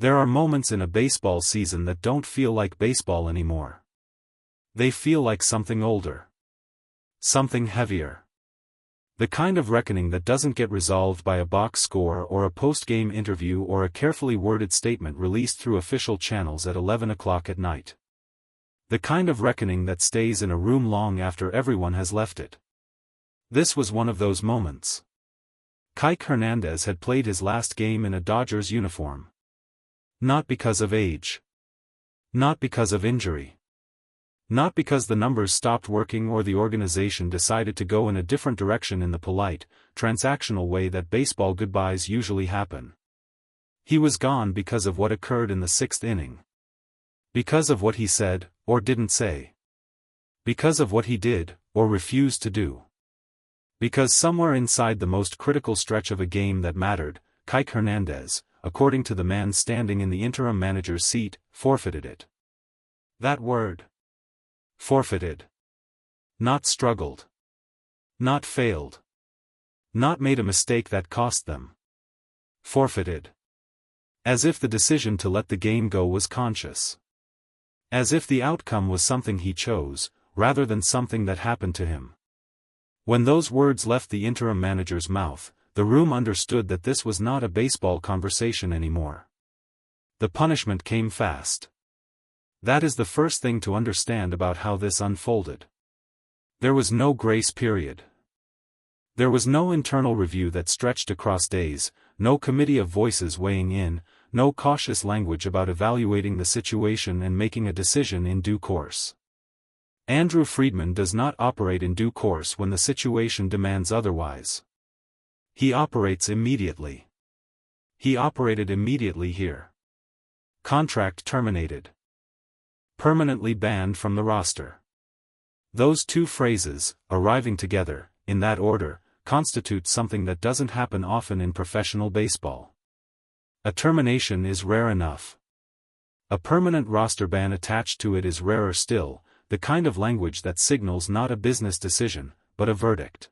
There are moments in a baseball season that don't feel like baseball anymore. They feel like something older. Something heavier. The kind of reckoning that doesn't get resolved by a box score or a post-game interview or a carefully worded statement released through official channels at 11 o'clock at night. The kind of reckoning that stays in a room long after everyone has left it. This was one of those moments. Kike Hernandez had played his last game in a Dodgers uniform. Not because of age. Not because of injury. Not because the numbers stopped working or the organization decided to go in a different direction in the polite, transactional way that baseball goodbyes usually happen. He was gone because of what occurred in the sixth inning. Because of what he said, or didn't say. Because of what he did, or refused to do. Because somewhere inside the most critical stretch of a game that mattered, Kike Hernandez, according to the man standing in the interim manager's seat, forfeited it. That word. Forfeited. Not struggled. Not failed. Not made a mistake that cost them. Forfeited. As if the decision to let the game go was conscious. As if the outcome was something he chose, rather than something that happened to him. When those words left the interim manager's mouth, the room understood that this was not a baseball conversation anymore. The punishment came fast. That is the first thing to understand about how this unfolded. There was no grace period. There was no internal review that stretched across days, no committee of voices weighing in, no cautious language about evaluating the situation and making a decision in due course. Andrew Friedman does not operate in due course when the situation demands otherwise. He operates immediately. He operated immediately here. Contract terminated. Permanently banned from the roster. Those two phrases, arriving together, in that order, constitute something that doesn't happen often in professional baseball. A termination is rare enough. A permanent roster ban attached to it is rarer still, the kind of language that signals not a business decision, but a verdict.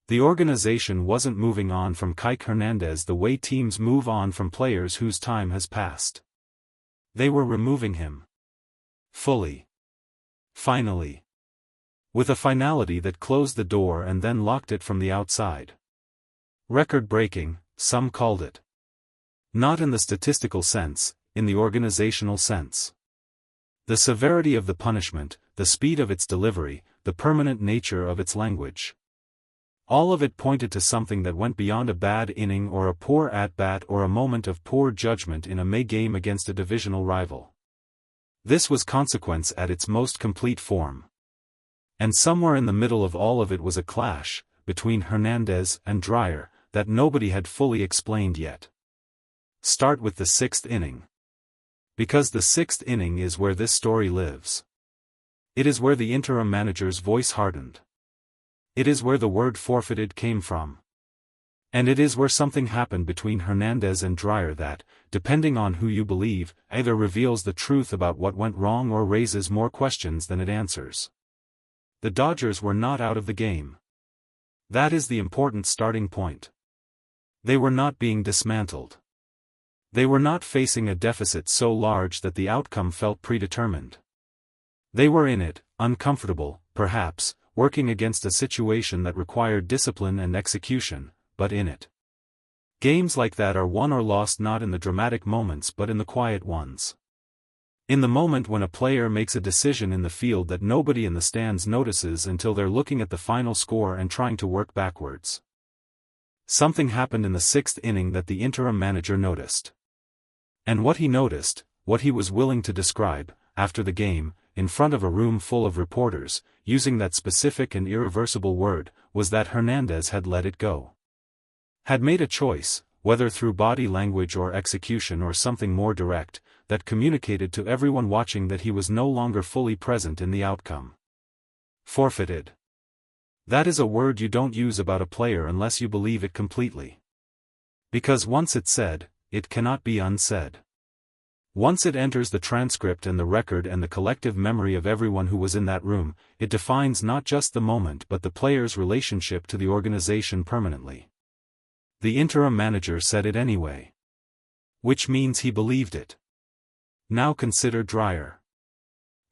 The organization wasn't moving on from Kike Hernandez the way teams move on from players whose time has passed. They were removing him. Fully. Finally. With a finality that closed the door and then locked it from the outside. Record-breaking, some called it. Not in the statistical sense, in the organizational sense. The severity of the punishment, the speed of its delivery, the permanent nature of its language. All of it pointed to something that went beyond a bad inning or a poor at-bat or a moment of poor judgment in a May game against a divisional rival. This was consequence at its most complete form. And somewhere in the middle of all of it was a clash, between Hernandez and Dreyer, that nobody had fully explained yet. Start with the sixth inning. Because the sixth inning is where this story lives. It is where the interim manager's voice hardened. It is where the word forfeited came from. And it is where something happened between Hernandez and Dreyer that, depending on who you believe, either reveals the truth about what went wrong or raises more questions than it answers. The Dodgers were not out of the game. That is the important starting point. They were not being dismantled. They were not facing a deficit so large that the outcome felt predetermined. They were in it, uncomfortable, perhaps, working against a situation that required discipline and execution, but in it. Games like that are won or lost not in the dramatic moments but in the quiet ones. In the moment when a player makes a decision in the field that nobody in the stands notices until they're looking at the final score and trying to work backwards. Something happened in the sixth inning that the interim manager noticed. And what he noticed, what he was willing to describe, after the game, in front of a room full of reporters, using that specific and irreversible word, was that Hernandez had let it go. Had made a choice, whether through body language or execution or something more direct, that communicated to everyone watching that he was no longer fully present in the outcome. Forfeited. That is a word you don't use about a player unless you believe it completely. Because once it's said, it cannot be unsaid. Once it enters the transcript and the record and the collective memory of everyone who was in that room, it defines not just the moment but the player's relationship to the organization permanently. The interim manager said it anyway. Which means he believed it. Now consider Dreyer.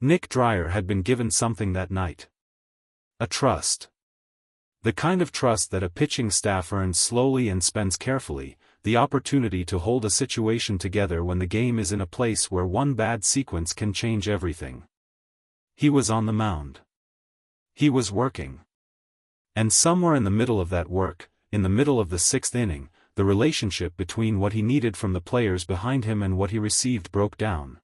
Nick Dreyer had been given something that night. A trust. The kind of trust that a pitching staff earns slowly and spends carefully, the opportunity to hold a situation together when the game is in a place where one bad sequence can change everything. He was on the mound. He was working. And somewhere in the middle of that work, in the middle of the sixth inning, the relationship between what he needed from the players behind him and what he received broke down.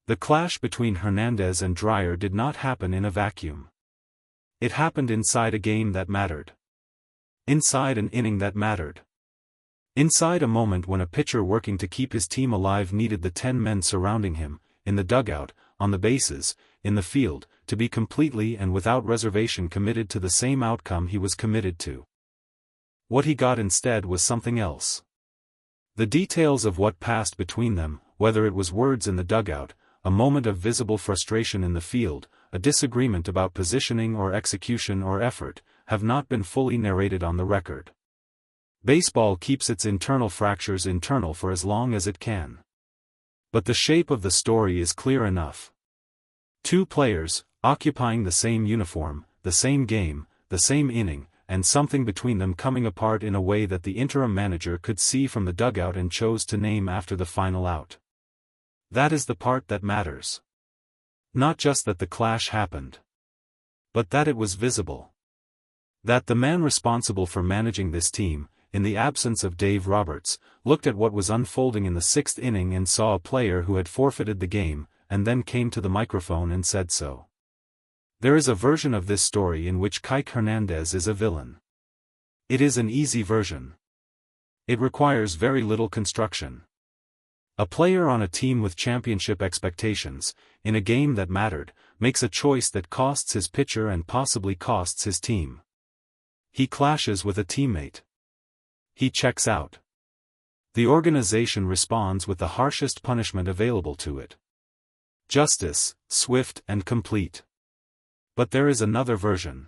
The clash between Hernandez and Dreyer did not happen in a vacuum. It happened inside a game that mattered. Inside an inning that mattered. Inside a moment when a pitcher working to keep his team alive needed the 10 men surrounding him, in the dugout, on the bases, in the field, to be completely and without reservation committed to the same outcome he was committed to. What he got instead was something else. The details of what passed between them, whether it was words in the dugout, a moment of visible frustration in the field, a disagreement about positioning or execution or effort, have not been fully narrated on the record. Baseball keeps its internal fractures internal for as long as it can. But the shape of the story is clear enough. Two players, occupying the same uniform, the same game, the same inning, and something between them coming apart in a way that the interim manager could see from the dugout and chose to name after the final out. That is the part that matters. Not just that the clash happened, but that it was visible. That the man responsible for managing this team, in the absence of Dave Roberts, looked at what was unfolding in the sixth inning and saw a player who had forfeited the game, and then came to the microphone and said so. There is a version of this story in which Kike Hernandez is a villain. It is an easy version. It requires very little construction. A player on a team with championship expectations, in a game that mattered, makes a choice that costs his pitcher and possibly costs his team. He clashes with a teammate. He checks out. The organization responds with the harshest punishment available to it. Justice, swift and complete. But there is another version.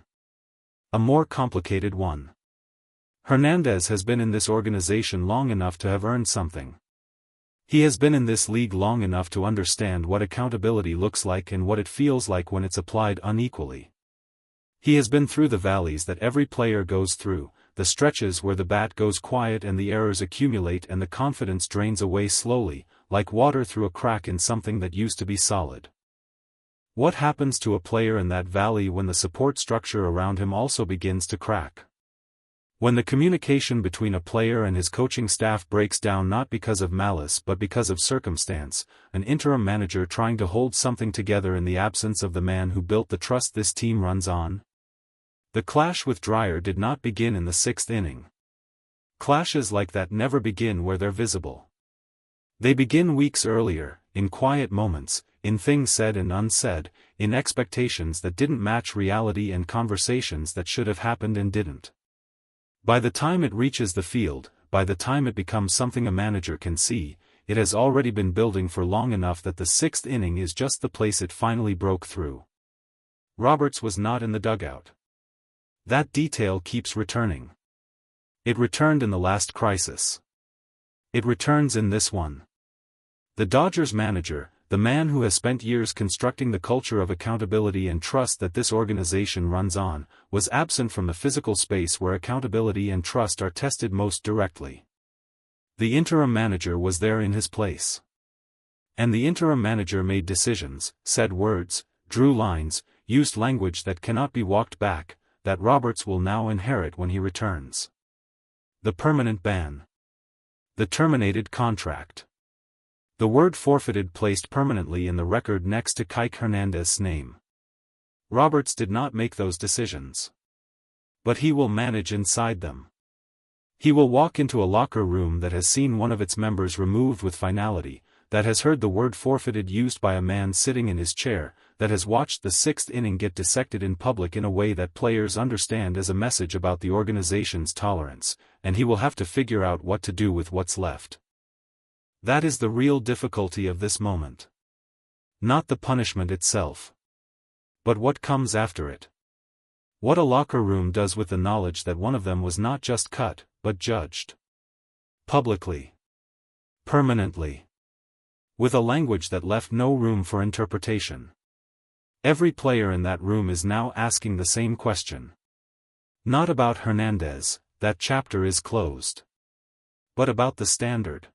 A more complicated one. Hernandez has been in this organization long enough to have earned something. He has been in this league long enough to understand what accountability looks like and what it feels like when it's applied unequally. He has been through the valleys that every player goes through, the stretches where the bat goes quiet and the errors accumulate and the confidence drains away slowly, like water through a crack in something that used to be solid. What happens to a player in that valley when the support structure around him also begins to crack? When the communication between a player and his coaching staff breaks down not because of malice but because of circumstance, an interim manager trying to hold something together in the absence of the man who built the trust this team runs on? The clash with Dreyer did not begin in the sixth inning. Clashes like that never begin where they're visible. They begin weeks earlier, in quiet moments, in things said and unsaid, in expectations that didn't match reality and conversations that should have happened and didn't. By the time it reaches the field, by the time it becomes something a manager can see, it has already been building for long enough that the sixth inning is just the place it finally broke through. Roberts was not in the dugout. That detail keeps returning. It returned in the last crisis. It returns in this one. The Dodgers manager, the man who has spent years constructing the culture of accountability and trust that this organization runs on, was absent from the physical space where accountability and trust are tested most directly. The interim manager was there in his place. And the interim manager made decisions, said words, drew lines, used language that cannot be walked back, that Roberts will now inherit when he returns. The permanent ban. The terminated contract. The word forfeited placed permanently in the record next to Kike Hernandez's name. Roberts did not make those decisions. But he will manage inside them. He will walk into a locker room that has seen one of its members removed with finality, that has heard the word forfeited used by a man sitting in his chair, that has watched the sixth inning get dissected in public in a way that players understand as a message about the organization's tolerance, and he will have to figure out what to do with what's left. That is the real difficulty of this moment. Not the punishment itself, but what comes after it. What a locker room does with the knowledge that one of them was not just cut, but judged. Publicly. Permanently. With a language that left no room for interpretation. Every player in that room is now asking the same question. Not about Hernandez, that chapter is closed. But about the standard.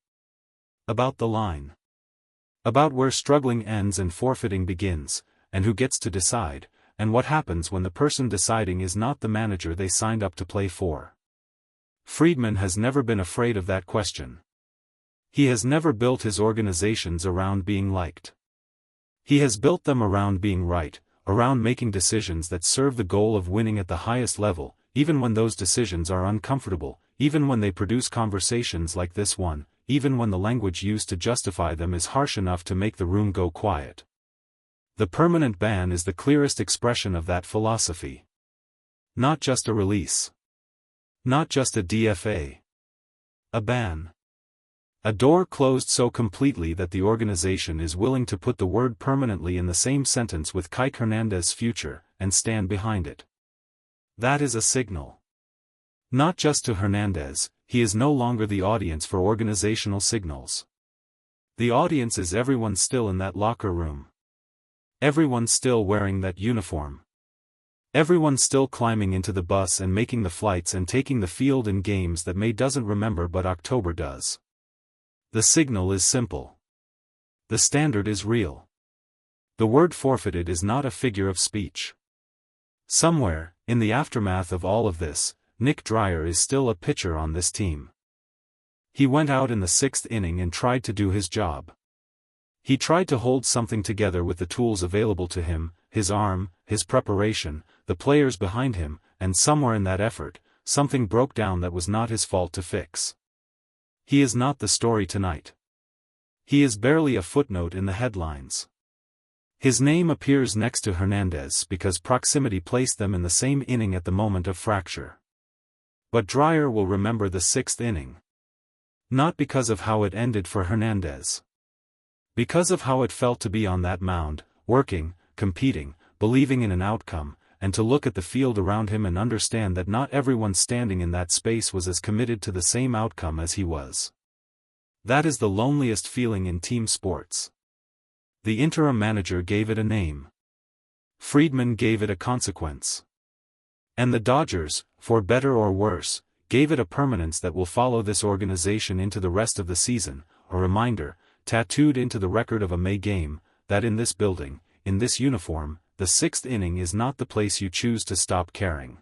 About the line. About where struggling ends and forfeiting begins, and who gets to decide, and what happens when the person deciding is not the manager they signed up to play for. Friedman has never been afraid of that question. He has never built his organizations around being liked. He has built them around being right, around making decisions that serve the goal of winning at the highest level, even when those decisions are uncomfortable, even when they produce conversations like this one, even when the language used to justify them is harsh enough to make the room go quiet. The permanent ban is the clearest expression of that philosophy. Not just a release. Not just a DFA. A ban. A door closed so completely that the organization is willing to put the word permanently in the same sentence with Kike Hernandez's future, and stand behind it. That is a signal. Not just to Hernandez, he is no longer the audience for organizational signals. The audience is everyone still in that locker room. Everyone still wearing that uniform. Everyone still climbing into the bus and making the flights and taking the field in games that May doesn't remember but October does. The signal is simple. The standard is real. The word forfeited is not a figure of speech. Somewhere, in the aftermath of all of this, Nick Dreyer is still a pitcher on this team. He went out in the 6th inning and tried to do his job. He tried to hold something together with the tools available to him, his arm, his preparation, the players behind him, and somewhere in that effort, something broke down that was not his fault to fix. He is not the story tonight. He is barely a footnote in the headlines. His name appears next to Hernandez because proximity placed them in the same inning at the moment of fracture. But Dreyer will remember the 6th inning. Not because of how it ended for Hernandez. Because of how it felt to be on that mound, working, competing, believing in an outcome, and to look at the field around him and understand that not everyone standing in that space was as committed to the same outcome as he was. That is the loneliest feeling in team sports. The interim manager gave it a name. Friedman gave it a consequence. And the Dodgers, for better or worse, gave it a permanence that will follow this organization into the rest of the season, a reminder, tattooed into the record of a May game, that in this building, in this uniform, the 6th inning is not the place you choose to stop caring.